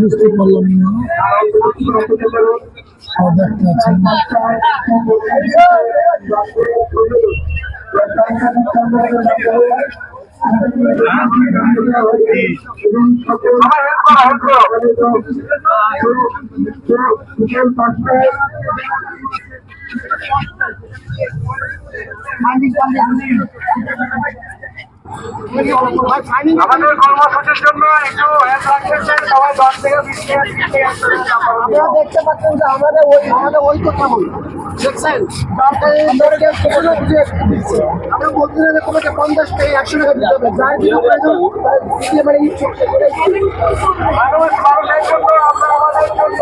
বুঝতে পারলাম না দেখতে আমাদের কর্মসূচির জন্য একটু সবাই 10 থেকে 20 মিনিট আপনারা দেখতে পাচ্ছেন যে আমাদের ওই তো কেমন দেখছেন আমরা বলতে গেলে তোমাকে 50 থেকে 100 টাকা দিতে হবে যার দিতে মানে মানুষের জন্য আমরা আমাদের জন্য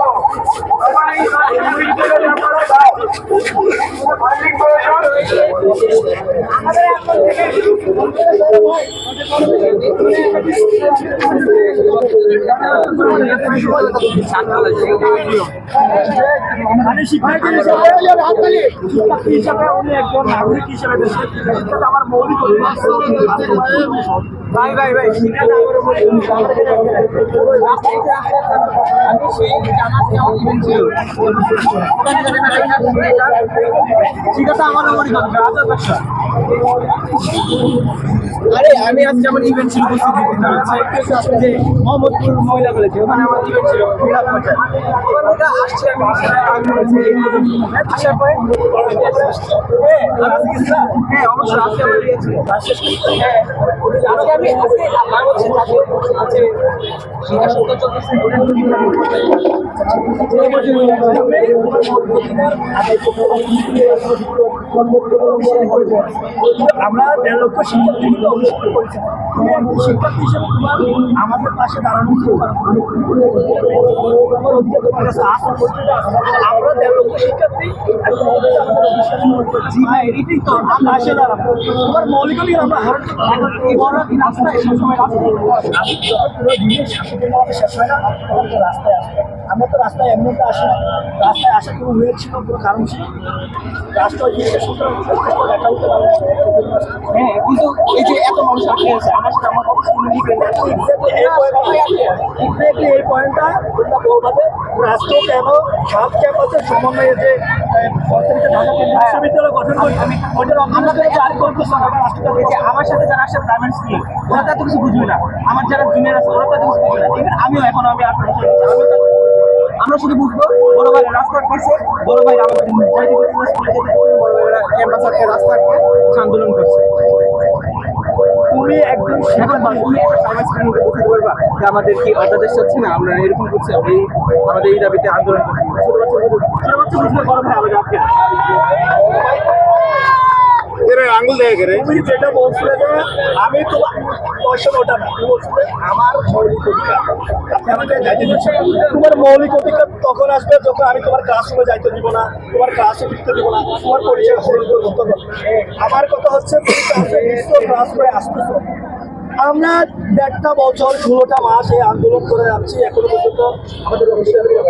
শিক্ষার্থী হিসাবে উনি একজন নাগরিক হিসেবে আমার মৌলিক ভাই ভাই ভাই ঠিক আছে আমার আরে আমি আজকে আমার ইভেন্ট ছিল উপস্থিত যে মোহাম্মদপুর মহিলা কলেজে ওখানে আমার ইভেন্ট ছিল ওখান থেকে আসছি আমি আসার পরে হ্যাঁ অবশ্যই আজকে আমি শিক্ষা সত্য চলতেছে আমরা 1.5 লক্ষ শিক্ষার্থীকে অনুষ্ঠিত করেছি শিক্ষার্থী হিসেবে তোমার আমাদের পাশে দাঁড়ানো আমরা 1.5 লক্ষ শিক্ষার্থী এটাই তো আমরা আসে দাঁড়াবো তোমার মৌলিক অধিকার আমরা রাস্তায় সবসময় শেষ হয় না রাস্তায় আসবে আমরা তো রাস্তায় এমনিতে আসি না রাস্তায় আসার কোনো ওয়ে ছিল কোনো কারণ ছিল রাস্তা দেখা হতে পারে হ্যাঁ কিন্তু এই যে এত মানুষ আটকে আছে আমার সাথে আমার এই পয়েন্টটা বলতে রাষ্ট্র কেন সব ক্যাম্পাসের সমন্বয়ে যে বিশ্ববিদ্যালয় গঠন করছে আমরা তো জারি করতেছি আমার সাথে যারা আসে প্রাইভেট স্কুলে ওরা তো কিছু বুঝবে না আমার যারা জুনিয়র আছে ওরা তো কিছু বুঝবে না ঠিক আছে আমিও এখন আমি আমরা শুধু বুঝবো বড় ভাই রাস্তার পাশে বড় ভাই আমাদের বড় ভাইরা ক্যাম্পাস আটকে রাস্তা আটকে আন্দোলন করছে তুমি একদম তুমি একটা সমাজ বলতে পারবা যে আমাদের কি অত্যাদেশ হচ্ছে না আমরা এরকম করছি আমাদের এই দাবিতে আন্দোলন করছি ছোট বাচ্চা বুঝলে বড় ভাই আমাদের আটকে আঙ্গুল দেখে তুমি যেটা বলছিলে যে আমি তোমার পয়সা ওটা না বলছিলে আমার মৌলিক অধিকার আপনি আমাকে যাইতে দিচ্ছেন তোমার মৌলিক অধিকার তখন আসবে যখন আমি তোমার ক্লাসরুমে যাইতে দিব না তোমার ক্লাসে ফিরতে দিব না তোমার পরিচয় করতে হবে আমার কথা হচ্ছে ক্লাস করে আসতেছ আমরা 1.5 বছর 16টা মাস এই আন্দোলন করে যাচ্ছি এখনো পর্যন্ত আমাদের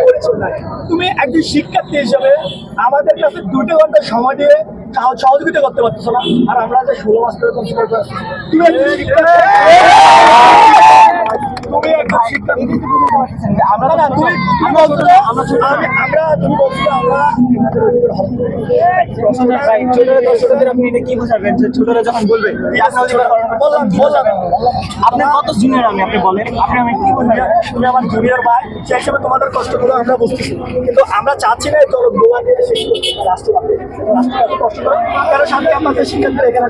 পরিচয় নাই তুমি একজন শিক্ষার্থী হিসেবে আমাদের কাছে 2 ঘন্টা সময় দিয়ে সহযোগিতা করতে পারতেছো না আর আমরা যে 16 মাস ধরে সময় পাচ্ছি তুমি একজন শিক্ষার্থী তুমি একজন শিক্ষার্থী আমরা না তুমি আপনি এটা কি বোঝাবেন যে ছোটরা যখন বলবে আপনার কত জুনিয়র আপনি বলেন আপনি আমি কি বলবেন তুমি আমার জুনিয়র ভাই সেই হিসেবে তোমাদের কষ্টগুলো আমরা বুঝতেছি কিন্তু আমরা চাচ্ছি না চলো গ্লোবাল দিয়ে শেষ করতে রাষ্ট্র কষ্ট করে কারণ সামনে আমাদের শিক্ষার্থীরা এখানে